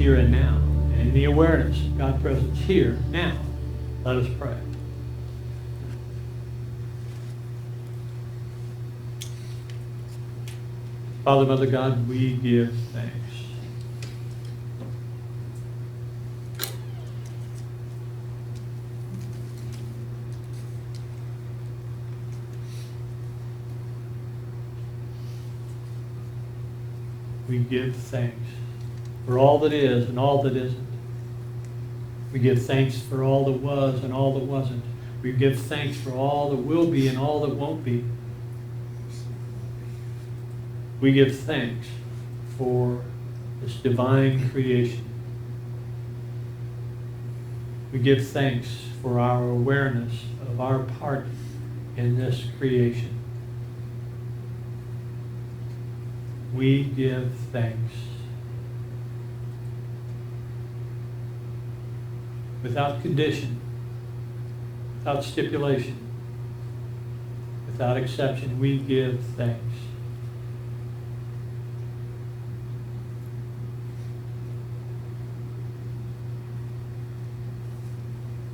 here and now, and the awareness of God's presence here, now. Let us pray. Father, Mother God, we give thanks. We give thanks for all that is and all that isn't. We give thanks for all that was and all that wasn't. We give thanks for all that will be and all that won't be. We give thanks for this divine creation. We give thanks for our awareness of our part in this creation. We give thanks. Without condition, without stipulation, without exception, we give thanks.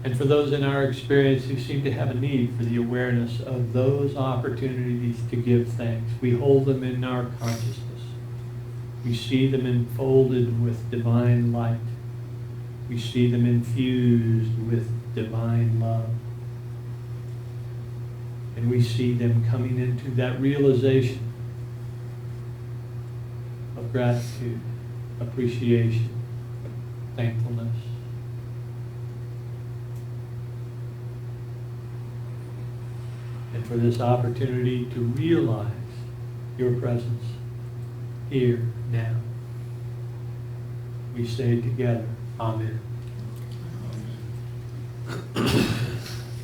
And for those in our experience who seem to have a need for the awareness of those opportunities to give thanks, we hold them in our consciousness. We see them enfolded with divine light. We see them infused with divine love. And we see them coming into that realization of gratitude, appreciation, thankfulness. And for this opportunity to realize your presence here, now. We say together, Amen.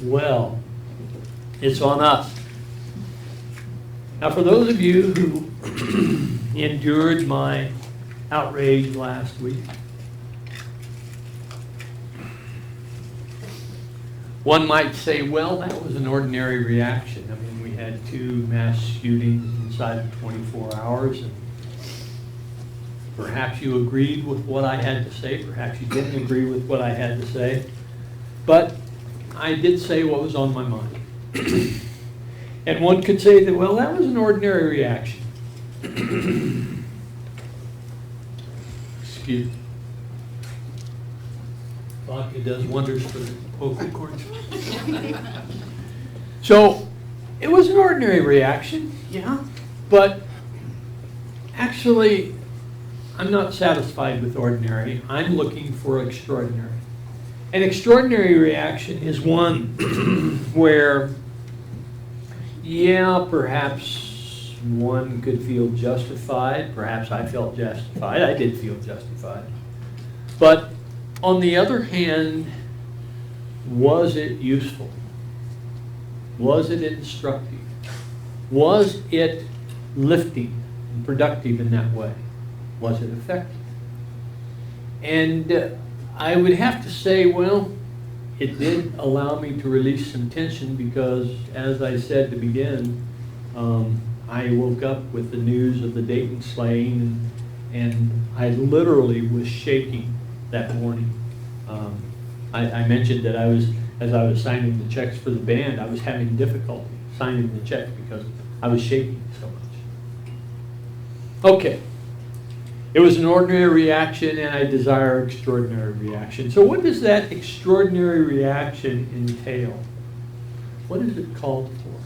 Well, it's on us. Now, for those of you who endured my outrage last week, one might say, well, that was an ordinary reaction. I mean, we had 2 mass shootings inside of 24 hours, and perhaps you agreed with what I had to say, perhaps you didn't agree with what I had to say, but I did say what was on my mind. And one could say that, well, that was an ordinary reaction. Excuse me. Vodka does wonders for the vocal cords. So, it was an ordinary reaction, yeah, but actually, I'm not satisfied with ordinary. I'm looking for extraordinary. An extraordinary reaction is one where, yeah, perhaps one could feel justified. Perhaps I felt justified. I did feel justified. But on the other hand, was it useful? Was it instructive? Was it lifting and productive in that way? Was it effective? And I would have to say, well, it did allow me to release some tension because, as I said to begin, I woke up with the news of the Dayton slaying, and I literally was shaking that morning. I mentioned that as I was signing the checks for the band, I was having difficulty signing the checks because I was shaking so much. Okay. It was an ordinary reaction, and I desire extraordinary reaction. So what does that extraordinary reaction entail? What is it called for?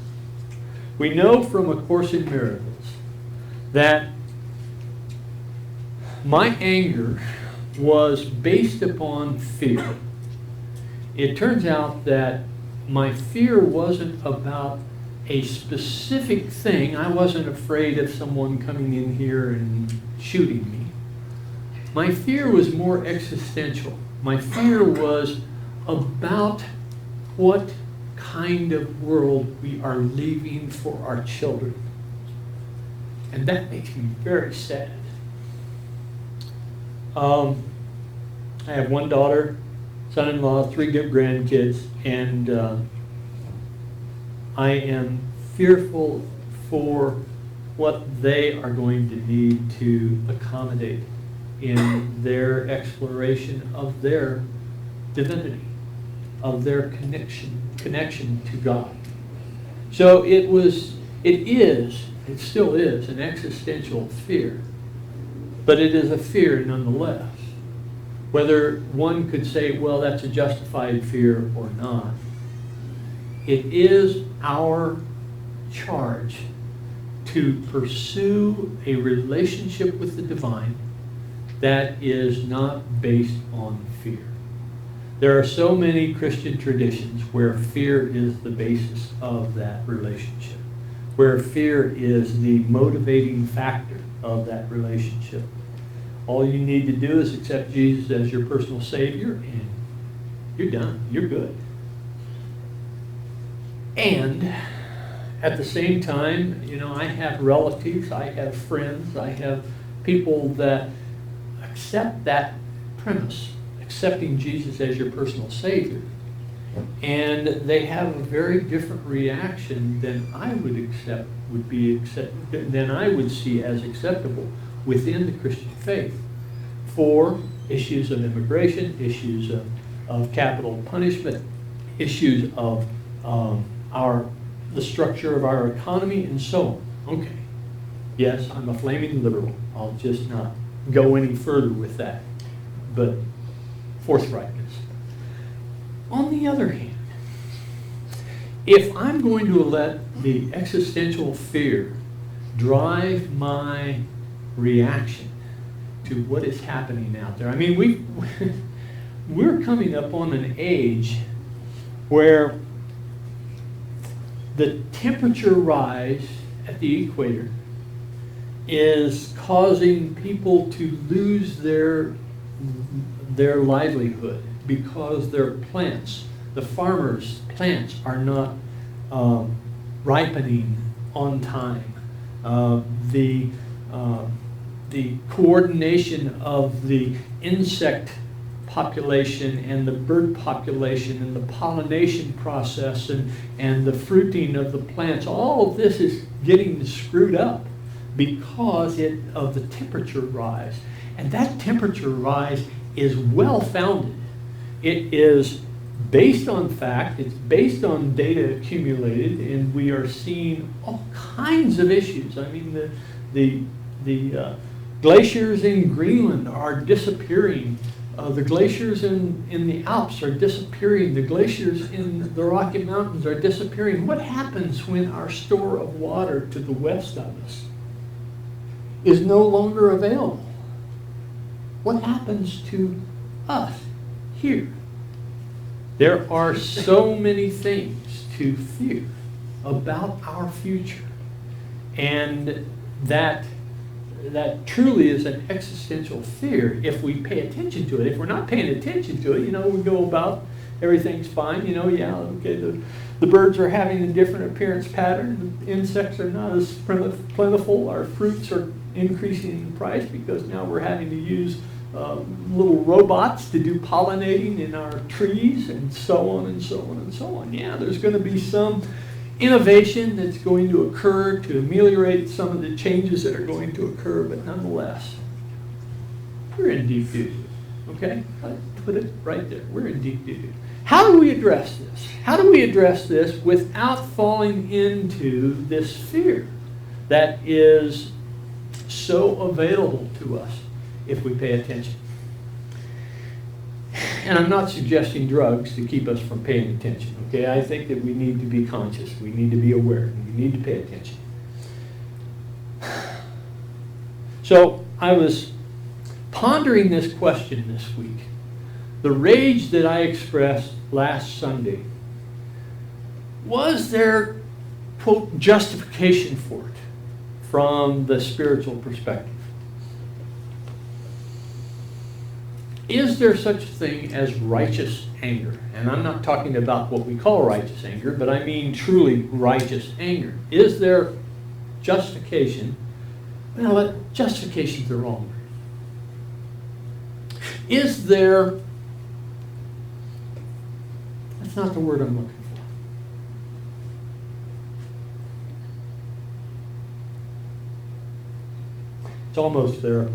We know from A Course in Miracles that my anger was based upon fear. It turns out that my fear wasn't about a specific thing. I wasn't afraid of someone coming in here and shooting me. My fear was more existential. My fear was about what kind of world we are leaving for our children. And that makes me very sad. I have one daughter, son-in-law, 3 grandkids, and I am fearful for what they are going to need to accommodate in their exploration of their divinity, of their connection to God. So it still is an existential fear, but it is a fear nonetheless. Whether one could say, well, that's a justified fear or not, it is our charge to pursue a relationship with the divine that is not based on fear. There are so many Christian traditions where fear is the basis of that relationship, where fear is the motivating factor of that relationship. All you need to do is accept Jesus as your personal Savior, and you're done. You're good. And at the same time, I have relatives, I have friends, I have people that accept that premise, accepting Jesus as your personal Savior. And they have a very different reaction than I would see as acceptable within the Christian faith for issues of immigration, issues of capital punishment, issues of the structure of our economy, and so on. Okay, yes, I'm a flaming liberal. I'll just not go any further with that, but forthrightness. On the other hand, if I'm going to let the existential fear drive my reaction to what is happening out there, I mean, we're coming up on an age where the temperature rise at the equator is causing people to lose their livelihood because their plants, the farmers' plants, are not ripening on time. The coordination of the insect population and the bird population and the pollination process and the fruiting of the plants, all of this is getting screwed up because of the temperature rise. And that temperature rise is well-founded. It is based on fact, it's based on data accumulated, and we are seeing all kinds of issues. I mean, the glaciers in Greenland are disappearing. The glaciers in the Alps are disappearing. The glaciers in the Rocky Mountains are disappearing. What happens when our store of water to the west of us is no longer available? What happens to us here? There are so many things to fear about our future, and that truly is an existential fear if we pay attention to it. If we're not paying attention to it, we go about, everything's fine, okay, the birds are having a different appearance pattern, the insects are not as plentiful, our fruits are increasing in price because now we're having to use little robots to do pollinating in our trees, and so on and so on and so on. Yeah, there's going to be some innovation that's going to occur to ameliorate some of the changes that are going to occur, but nonetheless, we're in deep doo-doo. Okay? I put it right there. We're in deep doo-doo. How do we address this? How do we address this without falling into this fear that is so available to us if we pay attention? And I'm not suggesting drugs to keep us from paying attention, okay? I think that we need to be conscious. We need to be aware. We need to pay attention. So I was pondering this question this week. The rage that I expressed last Sunday, was there, quote, justification for it from the spiritual perspective? Is there such a thing as righteous anger? And I'm not talking about what we call righteous anger, but I mean truly righteous anger. Is there justification? Well, justification's the wrong word. Is there, that's not the word I'm looking for. It's almost there.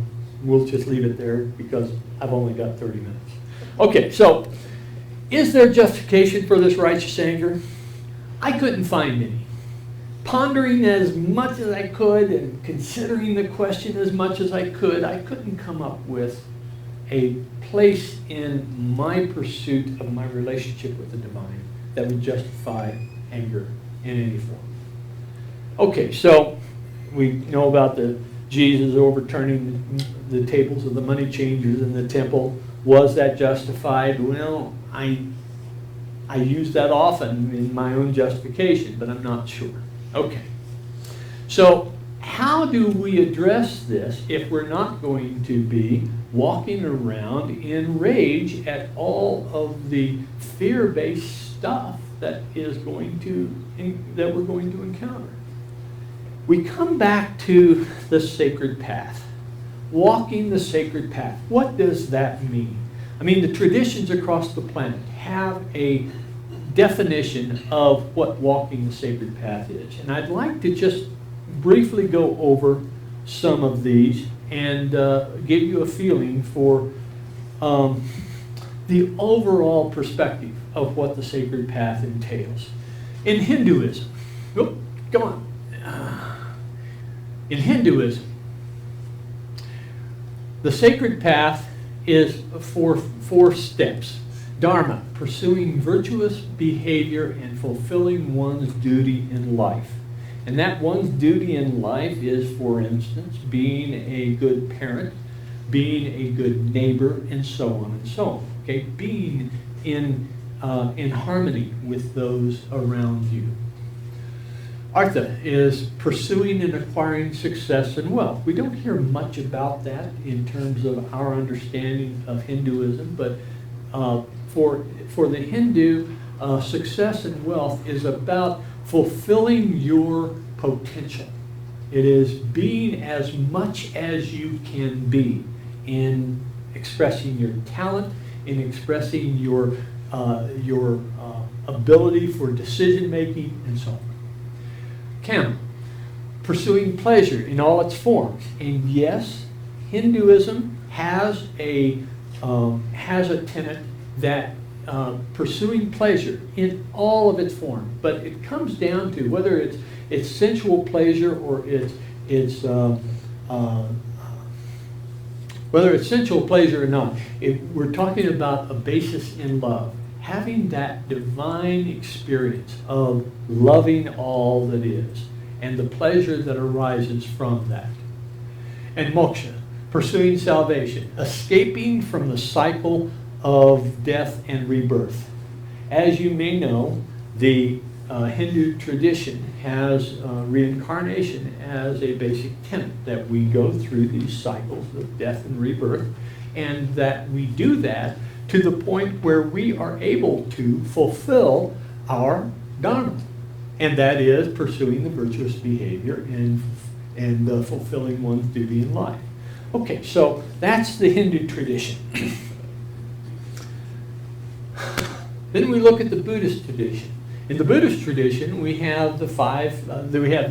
we'll just leave it there because I've only got 30 minutes. Okay, so is there justification for this righteous anger? I couldn't find any. Pondering as much as I could and considering the question as much as I couldn't come up with a place in my pursuit of my relationship with the divine that would justify anger in any form. Okay, so we know about the Jesus overturning the tables of the money changers in the temple. Was that justified? Well, I use that often in my own justification, but I'm not sure. Okay, so how do we address this if we're not going to be walking around in rage at all of the fear-based stuff that we're going to encounter? We come back to the sacred path. Walking the sacred path. What does that mean? I mean, the traditions across the planet have a definition of what walking the sacred path is. And I'd like to just briefly go over some of these and give you a feeling for the overall perspective of what the sacred path entails. In Hinduism, in Hinduism, the sacred path is four steps. Dharma, pursuing virtuous behavior and fulfilling one's duty in life. And that one's duty in life is, for instance, being a good parent, being a good neighbor, and so on and so on. Okay, being in harmony with those around you. Artha is pursuing and acquiring success and wealth. We don't hear much about that in terms of our understanding of Hinduism, but for the Hindu, success and wealth is about fulfilling your potential. It is being as much as you can be in expressing your talent, in expressing your ability for decision making, and so on. Kam, pursuing pleasure in all its forms. And yes, Hinduism has a tenet that pursuing pleasure in all of its forms, but it comes down to whether it's sensual pleasure or whether it's sensual pleasure or not. We're talking about a basis in love. Having that divine experience of loving all that is and the pleasure that arises from that. And moksha, pursuing salvation, escaping from the cycle of death and rebirth. As you may know, the Hindu tradition has reincarnation as a basic tenet, that we go through these cycles of death and rebirth, and that we do that to the point where we are able to fulfill our Dharma, and that is pursuing the virtuous behavior and fulfilling one's duty in life. Okay, so that's the Hindu tradition. Then we look at the Buddhist tradition. In the Buddhist tradition, we have the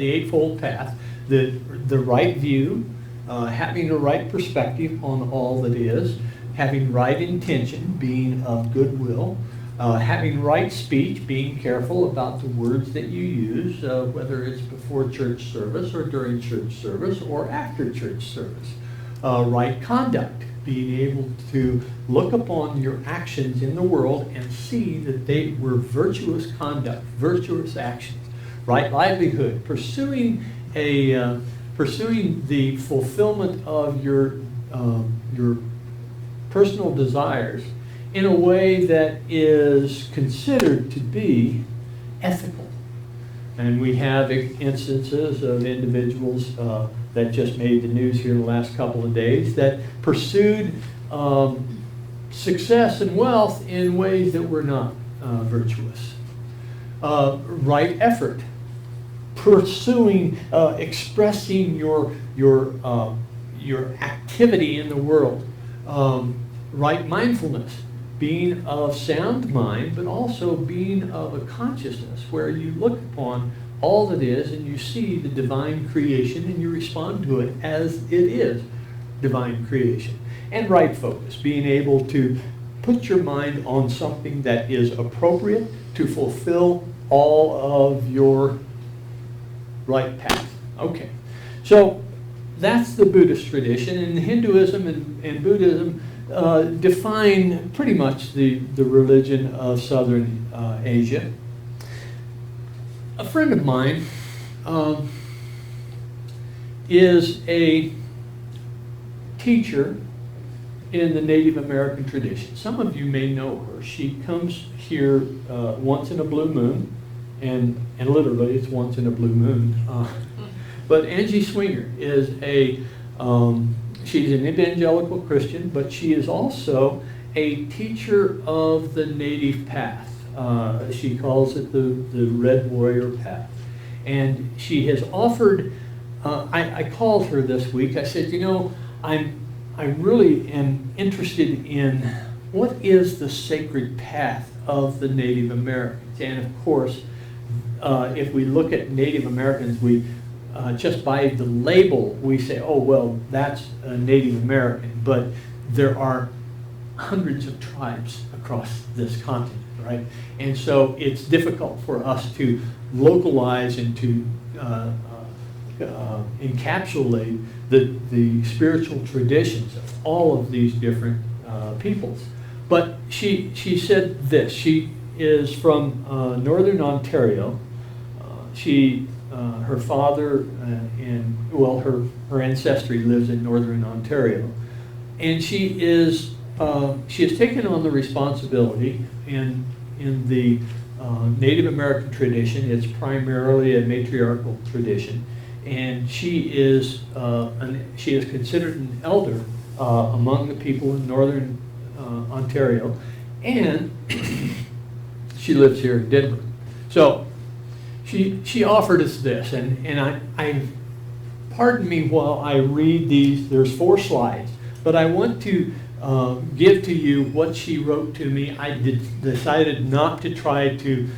Eightfold Path, the right view, having the right perspective on all that is, having right intention, being of goodwill, having right speech, being careful about the words that you use, whether it's before church service or during church service or after church service. Right conduct, being able to look upon your actions in the world and see that they were virtuous conduct, virtuous actions. Right livelihood, pursuing the fulfillment of your personal desires in a way that is considered to be ethical. And we have instances of individuals that just made the news here in the last couple of days that pursued success and wealth in ways that were not virtuous. Right effort, pursuing, expressing your activity in the world. Right mindfulness, being of sound mind, but also being of a consciousness where you look upon all that is and you see the divine creation and you respond to it as it is. divine creation. And right focus, being able to put your mind on something that is appropriate to fulfill all of your right path. Okay, so that's the Buddhist tradition, and Hinduism and Buddhism define pretty much the religion of Southern Asia. A friend of mine is a teacher in the Native American tradition. Some of you may know her. She comes here once in a blue moon, and literally it's once in a blue moon. But Angie Swinger is she's an evangelical Christian, but she is also a teacher of the Native Path. She calls it the Red Warrior Path. And she has offered, I called her this week, I said, you know, I really am interested in what is the sacred path of the Native Americans. And of course, if we look at Native Americans, we just by the label, we say, oh, well, that's a Native American, but there are hundreds of tribes across this continent, right? And so it's difficult for us to localize and to encapsulate the spiritual traditions of all of these different peoples. But she said this. She is from Northern Ontario. Her father her ancestry lives in Northern Ontario, and she has taken on the responsibility in the Native American tradition. It's primarily a matriarchal tradition, and she is considered an elder among the people in Northern Ontario, and she lives here in Denver. So she offered us this, and I pardon me while I read these. There's 4 slides, but I want to give to you what she wrote to me. I decided not to try to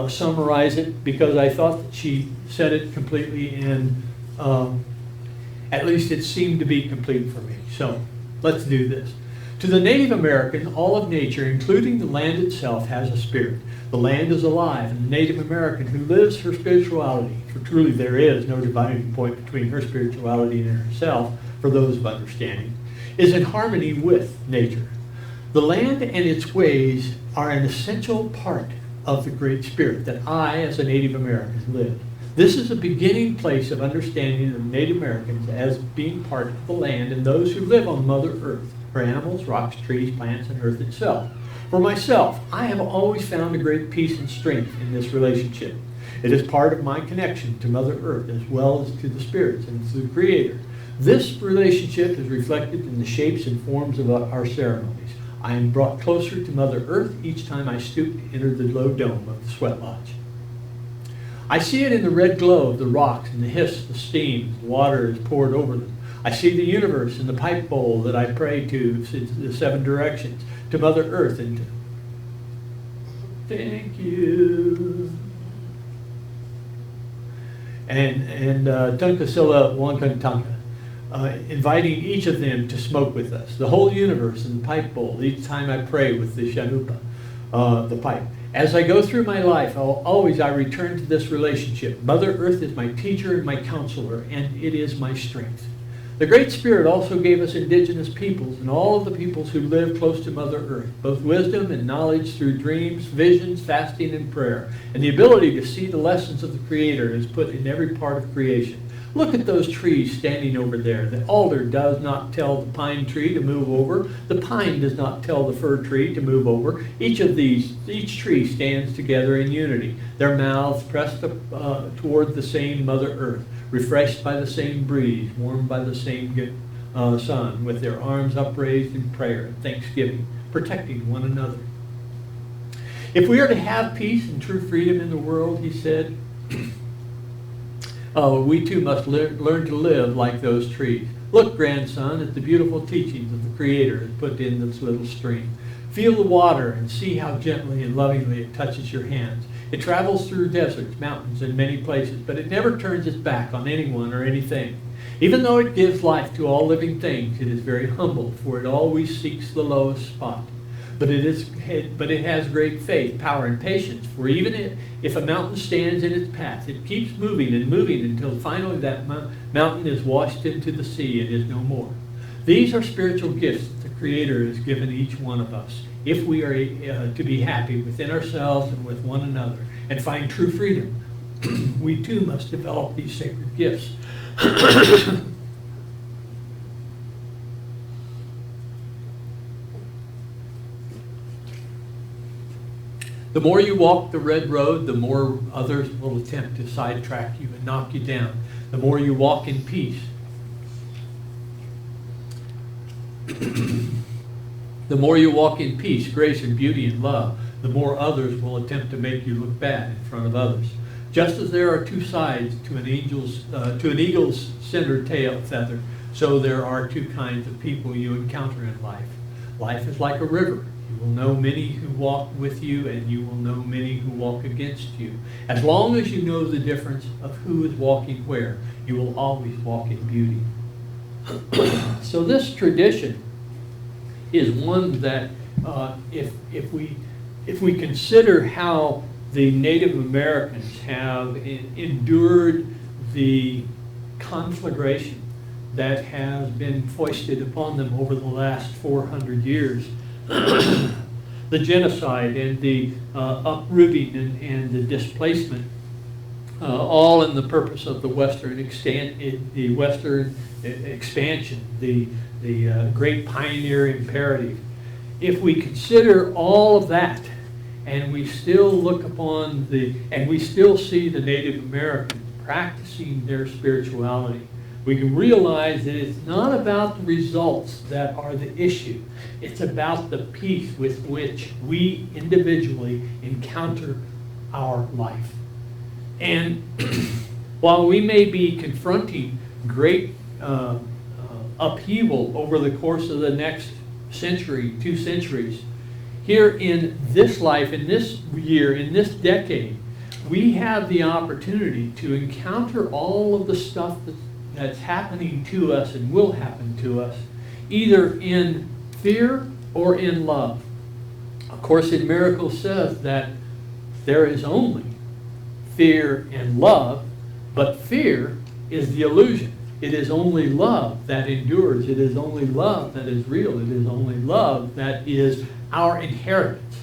summarize it because I thought that she said it completely, and at least it seemed to be complete for me. So let's do this. To the Native American, all of nature, including the land itself, has a spirit. The land is alive, and the Native American who lives her spirituality, for truly there is no dividing point between her spirituality and herself, for those of understanding, is in harmony with nature. The land and its ways are an essential part of the Great Spirit that I, as a Native American, live. This is a beginning place of understanding of Native Americans as being part of the land and those who live on Mother Earth, her animals, rocks, trees, plants, and Earth itself. For myself, I have always found a great peace and strength in this relationship. It is part of my connection to Mother Earth as well as to the spirits and to the Creator. This relationship is reflected in the shapes and forms of our ceremonies. I am brought closer to Mother Earth each time I stoop to enter the low dome of the sweat lodge. I see it in the red glow of the rocks and the hiss of the steam. The water is poured over them. I see the universe in the pipe bowl that I pray to the 7 directions, to Mother Earth, and thank you. And Tunkasila Wankantanka, inviting each of them to smoke with us. The whole universe in the pipe bowl, each time I pray with the Shanupa, the pipe. As I go through my life, I return to this relationship. Mother Earth is my teacher and my counselor, and it is my strength. The Great Spirit also gave us indigenous peoples and all of the peoples who live close to Mother Earth, both wisdom and knowledge through dreams, visions, fasting, and prayer. And the ability to see the lessons of the Creator is put in every part of creation. Look at those trees standing over there. The alder does not tell the pine tree to move over. The pine does not tell the fir tree to move over. Each tree stands together in unity, their mouths pressed toward the same Mother Earth, refreshed by the same breeze, warmed by the same sun, with their arms upraised in prayer and thanksgiving, protecting one another. If we are to have peace and true freedom in the world, he said, we too must learn to live like those trees. Look, grandson, at the beautiful teachings of the Creator put in this little stream. Feel the water and see how gently and lovingly it touches your hands. It travels through deserts, mountains, and many places, but it never turns its back on anyone or anything. Even though it gives life to all living things, it is very humble, for it always seeks the lowest spot. But it has great faith, power, and patience, for even if a mountain stands in its path, it keeps moving and moving until finally that mountain is washed into the sea and is no more. These are spiritual gifts that the Creator has given each one of us, if we are to be happy within ourselves and with one another and find true freedom. We too must develop these sacred gifts. The more you walk the red road, the more others will attempt to sidetrack you and knock you down. The more you walk in peace, the more you walk in peace, grace, and beauty and love, the more others will attempt to make you look bad in front of others. Just as there are two sides to an eagle's center tail feather, so there are two kinds of people you encounter in life. Life is like a river. You will know many who walk with you, and you will know many who walk against you. As long as you know the difference of who is walking where, you will always walk in beauty. So this tradition is one that, if we consider how the Native Americans have endured the conflagration that has been foisted upon them over the last 400 years, the genocide and the uprooting and the displacement, all in the purpose of the Western expansion, the great pioneer imperative. If we consider all of that, and we still look upon and we still see the Native Americans practicing their spirituality, we can realize that it's not about the results that are the issue. It's about the peace with which we individually encounter our life. And while we may be confronting great upheaval over the course of the next century, 2 centuries, here in this life, in this year, in this decade, we have the opportunity to encounter all of the stuff that's happening to us and will happen to us, either in fear or in love. Of course, in Miracles says that there is only fear and love, but fear is the illusion. It is only love that endures. It is only love that is real. It is only love that is our inheritance.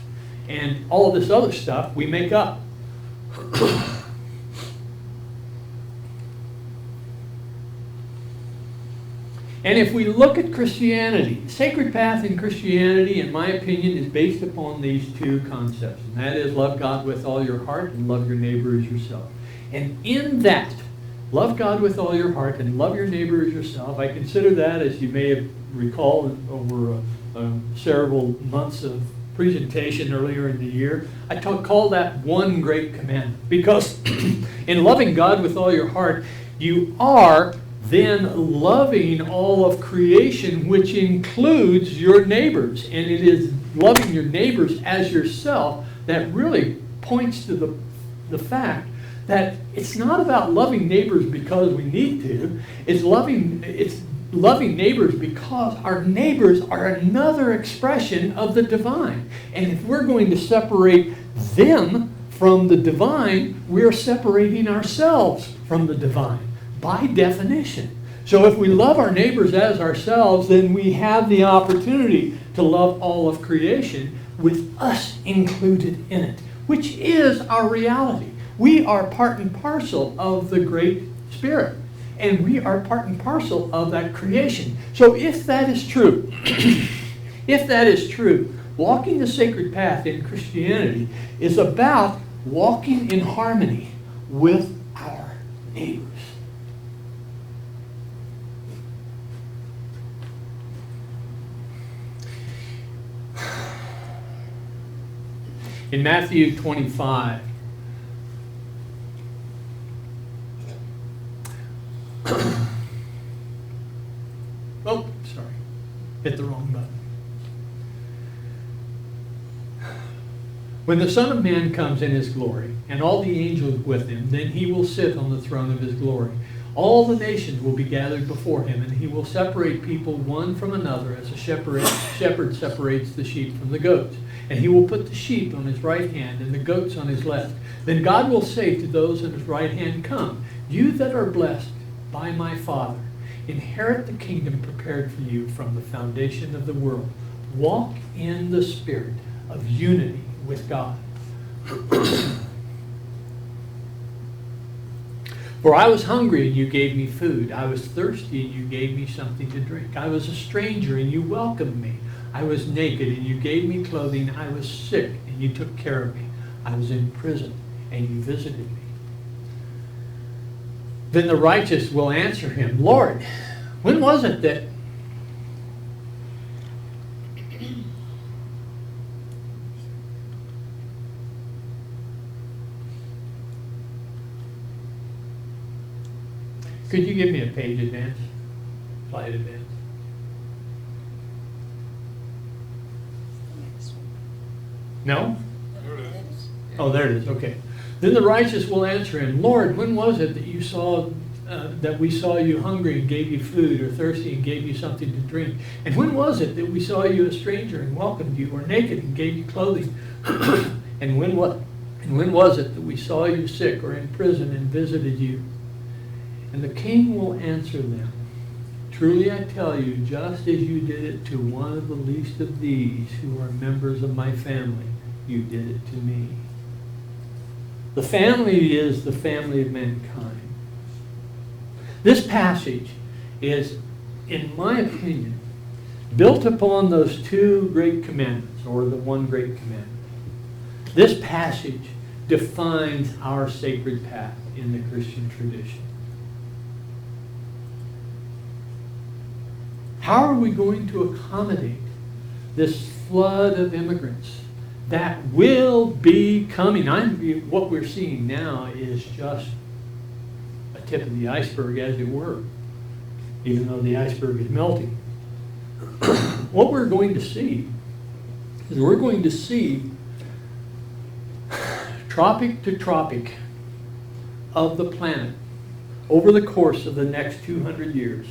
And all this other stuff we make up. And if we look at Christianity, the sacred path in Christianity, in my opinion, is based upon these two concepts. And that is love God with all your heart and love your neighbor as yourself. And in that, love God with all your heart and love your neighbor as yourself, I consider that, as you may have recalled over several months of presentation earlier in the year, I call that one great commandment. Because in loving God with all your heart, you are then loving all of creation, which includes your neighbors. And it is loving your neighbors as yourself that really points to the fact that it's not about loving neighbors because we need to. It's loving neighbors because our neighbors are another expression of the divine. And if we're going to separate them from the divine, we're separating ourselves from the divine, by definition. So if we love our neighbors as ourselves, then we have the opportunity to love all of creation with us included in it, which is our reality. We are part and parcel of the Great Spirit, and we are part and parcel of that creation. So if that is true, walking the sacred path in Christianity is about walking in harmony with our neighbors. In Matthew 25, oh, sorry, hit the wrong button. When the Son of Man comes in his glory, and all the angels with him, then he will sit on the throne of his glory. All the nations will be gathered before him, and he will separate people one from another as a shepherd separates the sheep from the goats. And he will put the sheep on his right hand and the goats on his left. Then God will say to those on his right hand, "Come, you that are blessed by my Father, inherit the kingdom prepared for you from the foundation of the world. Walk in the spirit of unity with God." For I was hungry, and you gave me food. I was thirsty, and you gave me something to drink. I was a stranger, and you welcomed me. I was naked, and you gave me clothing. I was sick, and you took care of me. I was in prison, and you visited me. Then the righteous will answer him, "Lord, when was it that..." Could you give me a page advance? Slide advance. No? There it is. Oh, there it is. Okay. Then the righteous will answer him, "Lord, when was it that you saw that we saw you hungry and gave you food, or thirsty and gave you something to drink? And when was it that we saw you a stranger and welcomed you, or naked and gave you clothing? And when was it that we saw you sick or in prison and visited you?" And the king will answer them, "Truly I tell you, just as you did it to one of the least of these who are members of my family, you did it to me." The family is the family of mankind. This passage is, in my opinion, built upon those two great commandments, or the one great commandment. This passage defines our sacred path in the Christian tradition. How are we going to accommodate this flood of immigrants that will be coming? What we're seeing now is just a tip of the iceberg, as it were, even though the iceberg is melting. What we're going to see is we're going to see tropic to tropic of the planet over the course of the next 200 years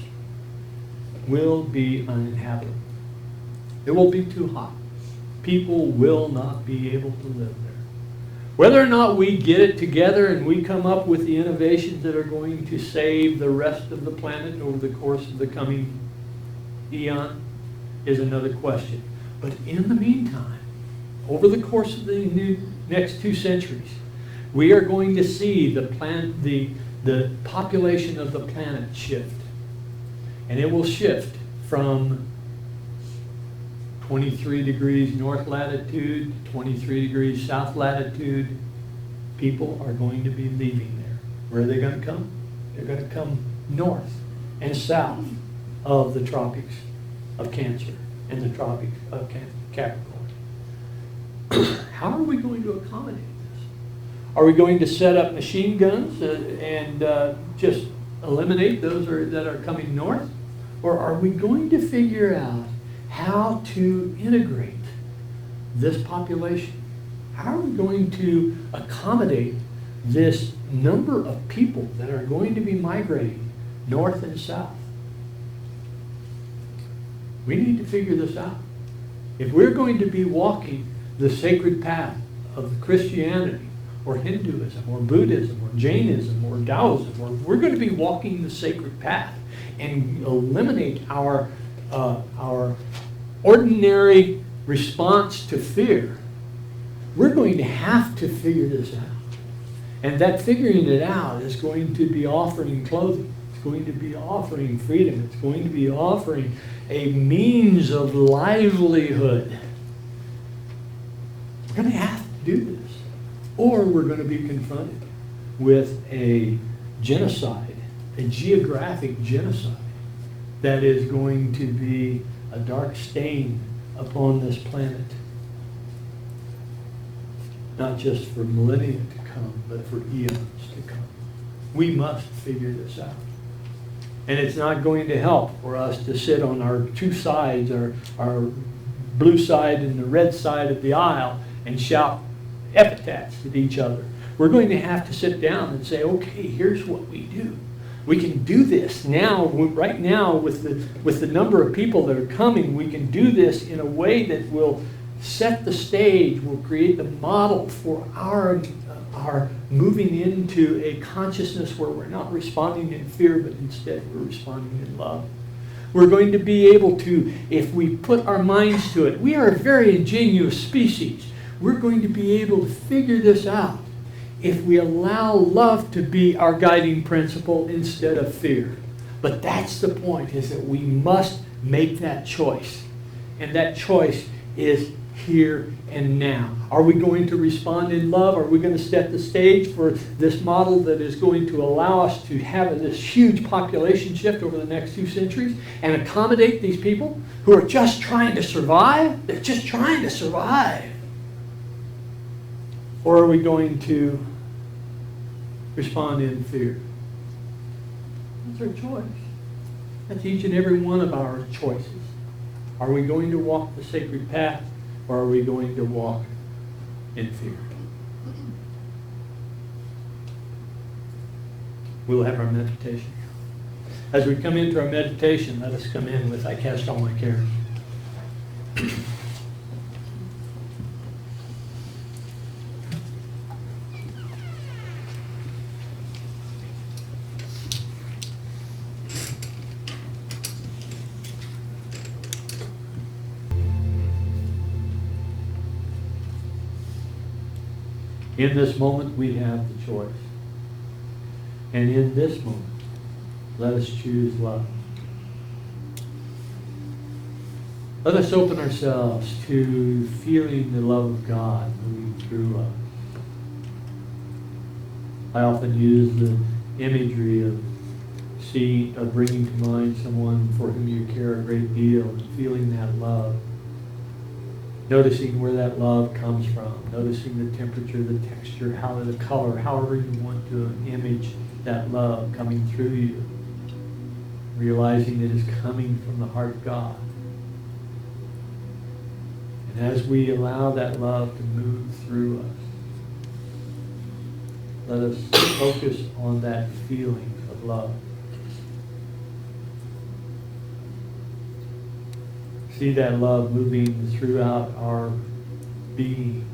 will be uninhabitable. It will be too hot. People will not be able to live there. Whether or not we get it together and we come up with the innovations that are going to save the rest of the planet over the course of the coming eon is another question. But in the meantime, over the course of the next 2 centuries, we are going to see the population of the planet shift. And it will shift from 23 degrees north latitude, 23 degrees south latitude. People are going to be leaving there. Where are they going to come? They're going to come north and south of the tropics of Cancer and the tropics of Capricorn. How are we going to accommodate this? Are we going to set up machine guns and just eliminate those that are coming north? Or are we going to figure out how to integrate this population? How are we going to accommodate this number of people that are going to be migrating north and south? We need to figure this out. If we're going to be walking the sacred path of Christianity, or Hinduism, or Buddhism, or Jainism, or Taoism, or we're going to be walking the sacred path and eliminate our ordinary response to fear, we're going to have to figure this out. And that figuring it out is going to be offering clothing. It's going to be offering freedom. It's going to be offering a means of livelihood. We're going to have to do this. Or we're going to be confronted with a genocide, a geographic genocide that is going to be a dark stain upon this planet. Not just for millennia to come, but for eons to come. We must figure this out. And it's not going to help for us to sit on our two sides, our blue side and the red side of the aisle, and shout epithets at each other. We're going to have to sit down and say, okay, here's what we do. We can do this now, right now, with the number of people that are coming. We can do this in a way that will set the stage, will create the model for our moving into a consciousness where we're not responding in fear, but instead we're responding in love. We're going to be able to, if we put our minds to it, we are a very ingenious species. We're going to be able to figure this out if we allow love to be our guiding principle instead of fear. But that's the point, is that we must make that choice. And that choice is here and now. Are we going to respond in love? Are we going to set the stage for this model that is going to allow us to have this huge population shift over the next 2 centuries and accommodate these people who are just trying to survive? They're just trying to survive. Or are we going to respond in fear? That's our choice. That's each and every one of our choices. Are we going to walk the sacred path, or are we going to walk in fear? We'll have our meditation. As we come into our meditation, let us come in with, I cast all my cares. In this moment, we have the choice. And in this moment, let us choose love. Let us open ourselves to feeling the love of God moving through us. I often use the imagery of bringing to mind someone for whom you care a great deal and feeling that love. Noticing where that love comes from, noticing the temperature, the texture, the color, however you want to image that love coming through you. Realizing it is coming from the heart of God. And as we allow that love to move through us, let us focus on that feeling of love. See that love moving throughout our being,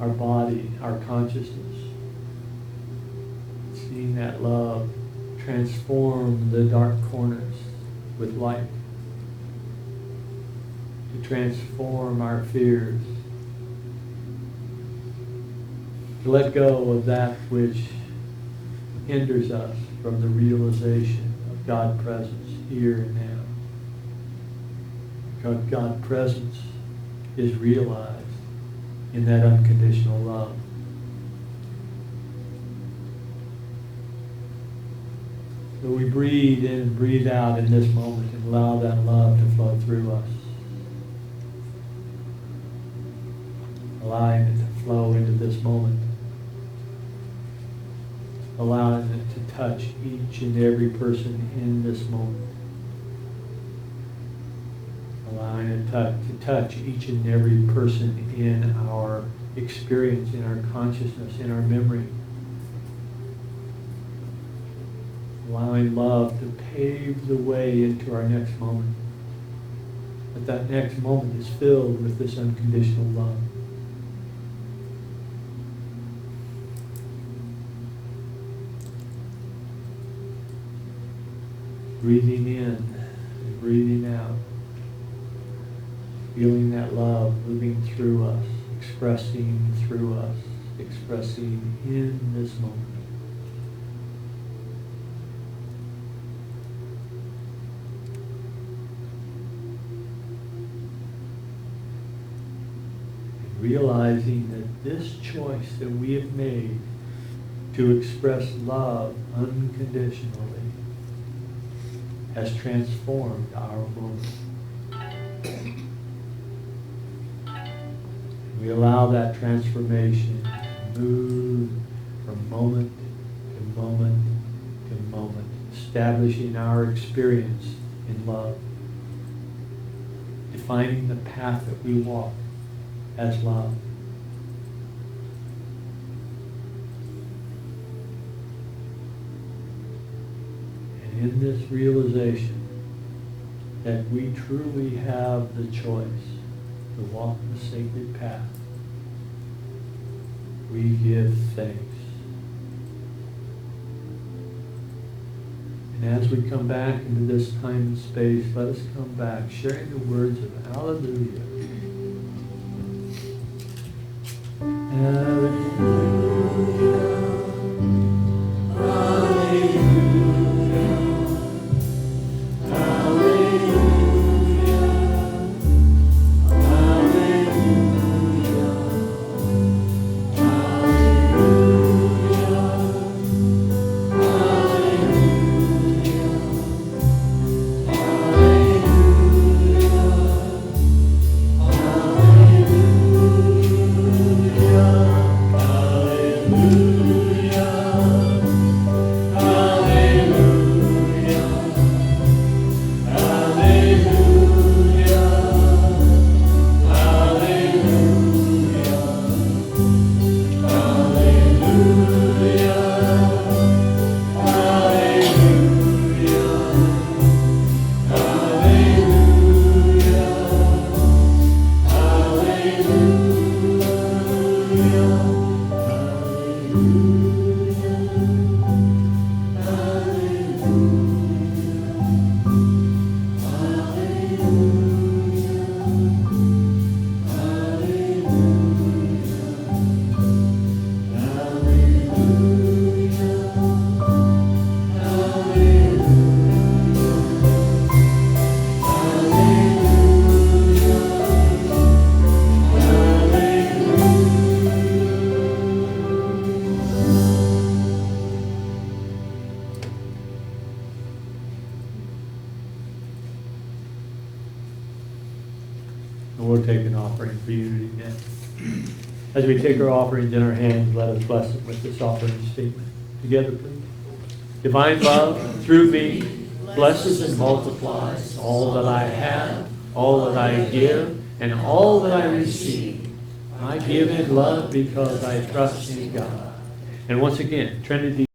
our body, our consciousness. Seeing that love transform the dark corners with light. To transform our fears. To let go of that which hinders us from the realization of God's presence here and now. God's presence is realized in that unconditional love. So we breathe in and breathe out in this moment and allow that love to flow through us. Allowing it to flow into this moment. Allowing it to touch each and every person in this moment. Allowing it to touch each and every person in our experience, in our consciousness, in our memory. Allowing love to pave the way into our next moment. That next moment is filled with this unconditional love. Breathing in and breathing out. Feeling that love moving through us, expressing through us, expressing in this moment. And realizing that this choice that we have made to express love unconditionally has transformed our moment. We allow that transformation to move from moment to moment to moment, establishing our experience in love, defining the path that we walk as love, in this realization that we truly have the choice to walk the sacred path, we give thanks. And as we come back into this time and space, let us come back sharing the words of Hallelujah. Hallelujah. And we'll take an offering for unity again. As we take our offerings in our hands, let us bless it with this offering statement. Together, please. Divine love, through me, blesses and multiplies all that I have, all that I give, and all that I receive. I give in love because I trust in God. And once again, Trinity.